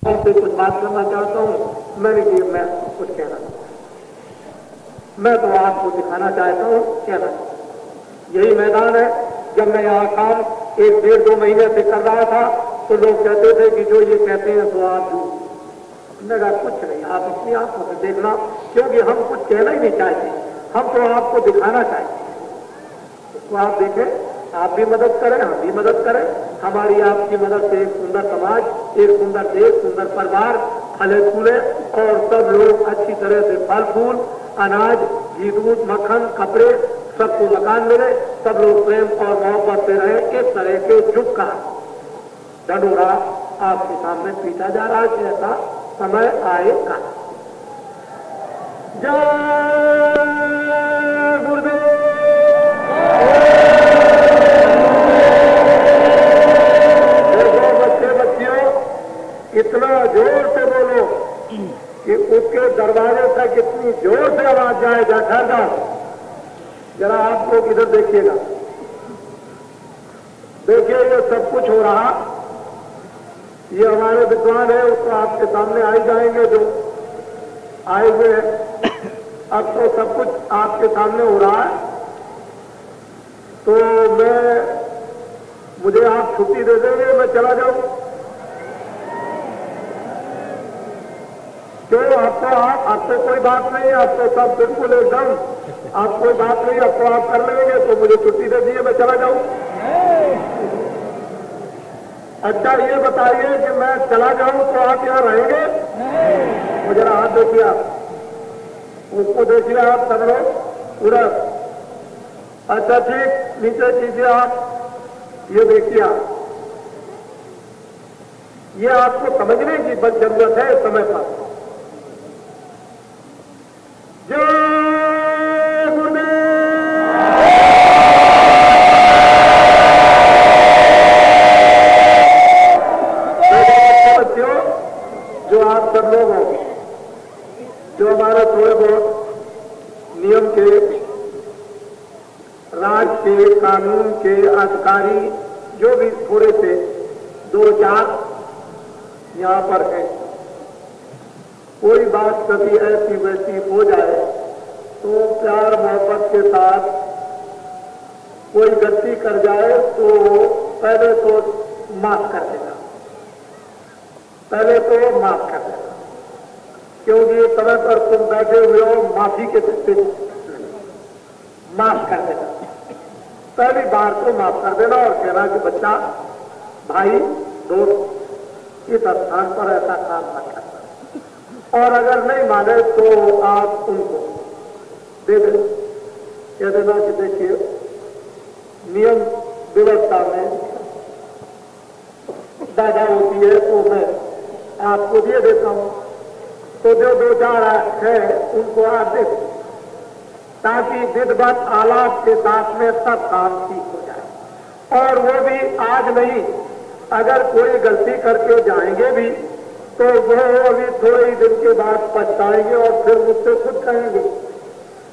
आपसे कुछ बात करना चाहता हूँ। मैंने कि मैं कुछ कहना, मैं तो आपको दिखाना चाहता हूँ, कहना यही मैदान है। जब मैं यहाँ काम 1-1.5-2 महीने से कर रहा था तो लोग कहते थे कि जो ये कहते हैं तो आप मैं कहा कुछ नहीं, आप अपनी आंखों से देखना, क्योंकि हम कुछ कहना ही नहीं चाहते, हम तो आपको दिखाना चाहते हैं। इसको आप देखें, आप भी मदद करें, हम भी मदद करें। हमारी आपकी मदद से एक सुंदर समाज, एक सुंदर देश, सुंदर परिवार फले फूले और सब लोग अच्छी तरह से फल फूल, अनाज, घी दूध, मक्खन, कपड़े, सबको मकान मिले, सब लोग प्रेम और मोहब्बत से रहे। इस तरह के युग का ढंढोरा आपके सामने पीटा जा रहा है। ऐसा समय आएगा। जय गुरुदेव। इतना जोर से बोलो कि उसके दरवाजे तक इतनी जोर से आवाज जाए। ठहरना, जरा आप लोग इधर देखिएगा, देखिए ये सब कुछ हो रहा। ये हमारे विद्वान है, उसको आपके सामने आ ही जाएंगे जो आए हुए हैं। अब तो सब कुछ आपके सामने हो रहा है, तो मुझे आप छुट्टी दे देंगे, मैं चला जाऊं? क्यों? अब तो कोई बात नहीं, अब तो सब बिल्कुल एकदम, अब कोई बात नहीं, अब तो आप कर लेंगे, तो मुझे छुट्टी दे दीजिए, मैं चला जाऊं? अच्छा ये बताइए कि मैं चला जाऊं तो आप यहाँ रहेंगे? मुझे जरा हाथ देखिए, आप उसको देखिए, आप सब लोग पूरा। अच्छा ठीक, नीचे कीजिए आप, ये देखिए आप, ये आपको समझने की बस जरूरत है समय पर। जो आप सब लोग हो, जो हमारे थोड़े बहुत नियम के, राज के, कानून के अधिकारी, जो भी थोड़े से 2-4 यहाँ पर है, कोई बात कभी ऐसी वैसी हो जाए तो प्यार मोहब्बत के साथ कोई गलती कर जाए तो पहले तो माफ कर देना, पहले तो माफ कर देना, क्योंकि समय पर तुम बैठे हुए हो, माफी के सकते माफ कर देना। पहली बार तो माफ कर देना और कहना कि बच्चा, भाई, दोस्त, इस स्थान पर ऐसा काम मत करना। और अगर नहीं माने तो आप उनको दे देना, कह देना कि देखिए नियम व्यवस्था में बाधा होती है तो मैं आपको दे देता हूं। तो जो 2-4 है उनको आप दे, ताकि विधिवत आलाप के साथ में सब काम ठीक हो जाए। और वो भी आज नहीं, अगर कोई गलती करके जाएंगे भी तो वो अभी थोड़े ही दिन के बाद पछताएंगे और फिर मुझसे खुद कहेंगे,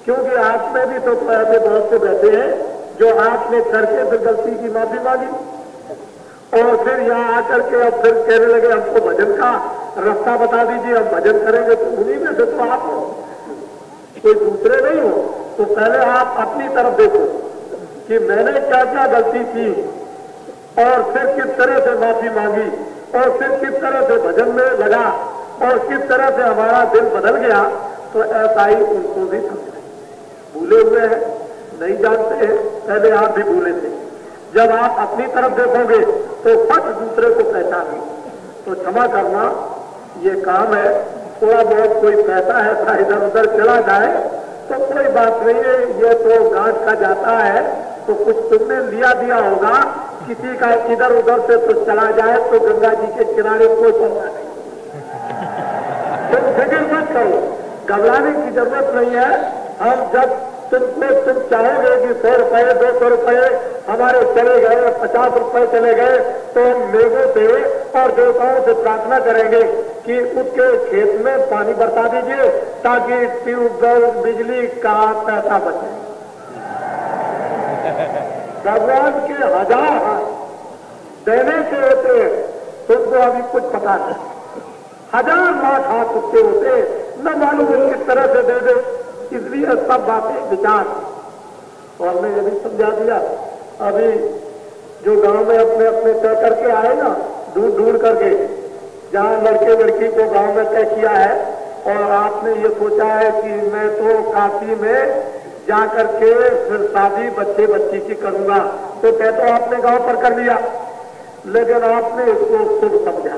क्योंकि आप में भी तो ऐसे बहुत से बैठे हैं जो आपने करके फिर गलती की माफी मांगी और फिर यहाँ आकर के अब फिर कहने लगे हमको भजन का रास्ता बता दीजिए, हम भजन करेंगे। तो उन्हीं में से तो आप हो, कोई दूसरे नहीं हो। तो पहले आप अपनी तरफ देखो कि मैंने क्या क्या गलती की और फिर किस तरह से माफी मांगी और फिर किस तरह से भजन में लगा और किस तरह से हमारा दिल बदल गया। तो ऐसा ही उनको भी समझे, भूले हुए हैं, नहीं जानते हैं, पहले आप भी भूले थे। जब आप अपनी तरफ देखोगे तो फट दूसरे को पहचानोगे। तो क्षमा करना, ये काम है। थोड़ा बहुत कोई पैसा है इधर उधर चला जाए तो कोई बात नहीं है, ये तो गांठ का जाता है, तो कुछ तुमने लिया दिया होगा, किसी का इधर उधर से कुछ चला जाए तो गंगा जी के किनारे कोई पता नहीं। तुम फिक्र मत करो, घबराने की जरूरत नहीं है। हम जब तुम चाहोगे कि 100 रुपए 200 रुपए हमारे चले गए, 50 रुपए चले गए, तो हम मेघों से और देवताओं से प्रार्थना करेंगे कि उसके खेत में पानी बरसा दीजिए ताकि ट्यूबवेल बिजली का पैसा बचे। भगवान के 1000 हाथ देने के होते, तुमको अभी कुछ पता नहीं। 1000 लाख हाथ उसके होते, न मालूम किस तरह से दे दे। इसलिए सब बातें विचार। और हमने ये भी समझा दिया, अभी जो गांव में अपने अपने तय करके आए ना, ढूंढ ढूंढ करके, जहां लड़के लड़की को गांव में तय किया है, और आपने ये सोचा है कि मैं तो काशी में जाकर के फिर शादी बच्चे बच्ची की करूंगा, तो तय तो आपने गांव पर कर लिया, लेकिन आपने इसको शुभ समझा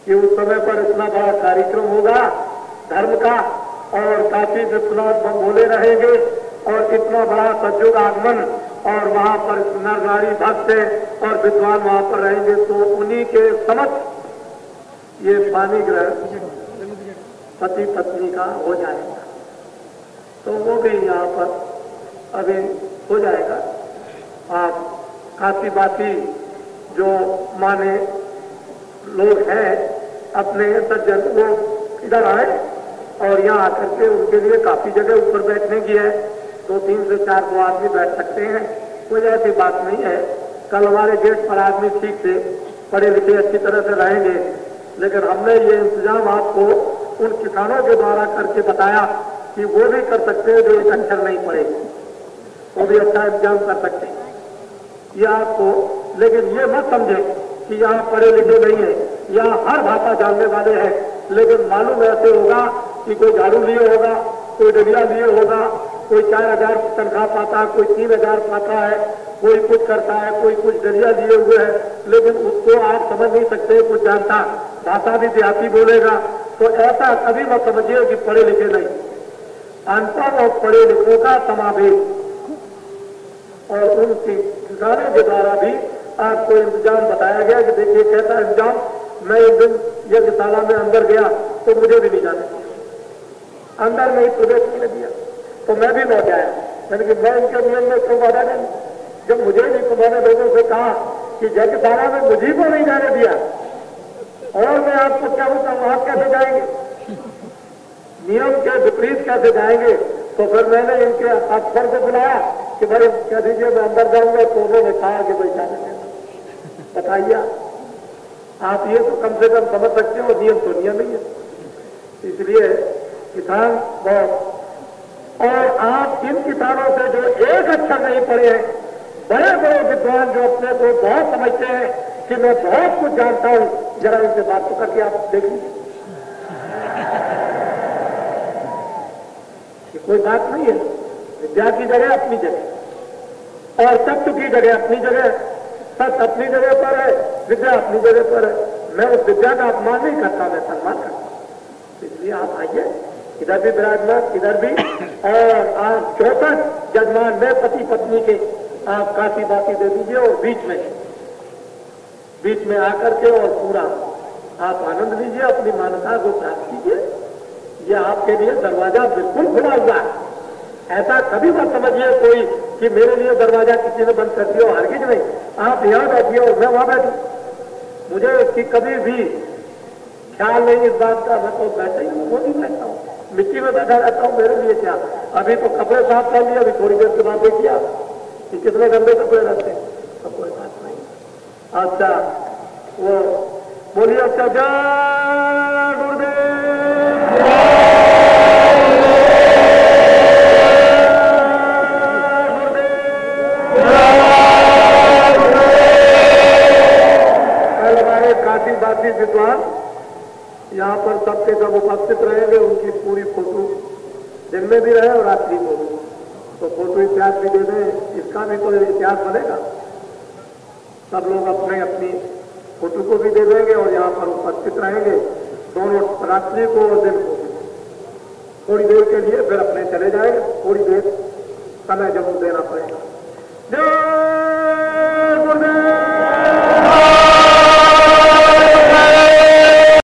कि उस समय पर इतना बड़ा कार्यक्रम होगा धर्म का, और काशी विश्वनाथ बोले रहेंगे, और इतना बड़ा सज्जुग आगमन, और वहां पर नर नारी भक्त और विद्वान वहां पर रहेंगे, तो उन्हीं के समक्ष ये पानी ग्रहण पति पत्नी का हो जाएगा। तो वो भी यहाँ पर अभी हो जाएगा। आप काशीवासी जो माने लोग हैं अपने सज्जन, वो इधर आए और यहाँ आकर के उनके लिए काफी जगह ऊपर बैठने की है, 2 3 से 4 2 आदमी बैठ सकते हैं, कोई ऐसी बात नहीं है। कल हमारे गेट पर आदमी ठीक से पढ़े लिखे अच्छी तरह से रहेंगे, लेकिन हमने ये इंतजाम आपको उन किसानों के द्वारा करके बताया कि वो भी कर सकते हैं जो एक अक्षर नहीं पढ़े, वो भी अच्छा इंतजाम कर सकते हैं ये आपको। लेकिन ये मत समझे कि यहाँ पढ़े लिखे नहीं है, यहाँ हर भाषा जानने वाले हैं, लेकिन मालूम ऐसे होगा कि कोई झाड़ू लिए होगा, कोई डलिया लिए होगा, कोई 4000 तनख्वाह पाता है, कोई 3000 पाता है, कोई कुछ करता है, कोई कुछ डलिया लिए हुए है, लेकिन उसको आप समझ नहीं सकते, कुछ जानता, भाषा भी देहाती बोलेगा। तो ऐसा कभी मत समझिए कि पढ़े लिखे नहीं, अनपढ़ और पढ़े लिखों का समावेश, और उन किसानों के द्वारा भी आपको इंतजाम बताया गया कि देखिए कैसा इंतजाम। मैं एक दिन यज्ञशाला में अंदर गया तो मुझे भी नहीं जाने दिया, अंदर में ही प्रवेश नहीं दिया, तो मैं भी लौट आया। मैंने कि मैं इनके नियम में क्यों बाधा नहीं, जब मुझे नहीं, तो मैंने लोगों से कहा कि यज्ञशाला में मुझे को नहीं जाने दिया, और मैं आपको क्या बताऊं वहां कैसे जाएंगे, नियम के विपरीत कैसे जाएंगे। तो फिर मैंने इनके अफसर को बुलाया कि भाई कह दीजिए मैं अंदर जाऊंगा, तो उन्होंने कहा कि भाई जाने देना। बताइए आप ये तो कम से कम समझ सकते हो, नियम तो नियम ही है। इसलिए किसान बहुत, और आप इन किसानों से जो एक अक्षर नहीं पढ़े हैं, बड़े बड़े विद्वान जो अपने को बहुत समझते हैं कि मैं बहुत कुछ जानता हूं, जरा इनसे बात तो करके आप देख लीजिए, कोई बात नहीं है। विद्या की जगह अपनी जगह, और तत्व की जगह अपनी जगह, सत्य अपनी जगह पर है, विद्या अपनी जगह पर है। मैं उस विद्या का अपमान नहीं करता, मैं सम्मान करता हूं। इसलिए आप आइए, इधर भी विराजमान, इधर भी, और आप 64 जजमान में पति पत्नी के आप काशी बाती दे दीजिए, और बीच में आकर के और पूरा आप आनंद लीजिए, अपनी मान्यता को प्राप्त कीजिए। ये आपके लिए दरवाजा बिल्कुल खुला हुआ है। ऐसा कभी मत समझिए कोई कि मेरे लिए दरवाजा किसी ने बंद कर दिया, हरगिज नहीं। आप यहाँ बैठिए और मैं वहां बैठू, मुझे इसकी कभी भी ख्याल नहीं इस बात का। मैं तो बैठा ही वो नहीं बैठता हूँ, मिट्टी में बैठा रहता हूँ, मेरे लिए क्या। अभी तो कपड़े साफ कर लिए, अभी थोड़ी देर के बाद देखिए कि कितने गंदे कपड़े रहते हैं, तो कोई बात नहीं। अच्छा वो बोलिए, अच्छा जय गुरुदेव। काशीवासी विद्वान यहाँ पर सबके सब उपस्थित रहेंगे, उनकी पूरी फोटो दिन में भी रहे और रात्रि को भी, तो फोटो इतिहास भी दे दें, इसका भी तो इतिहास बनेगा। सब लोग अपने अपनी फोटो को भी दे देंगे और यहाँ पर उपस्थित रहेंगे, दोनों रात्रि को और दिन को भी। थोड़ी देर के लिए फिर अपने चले जाएंगे, थोड़ी देर समय जरूर देना पड़ेगा।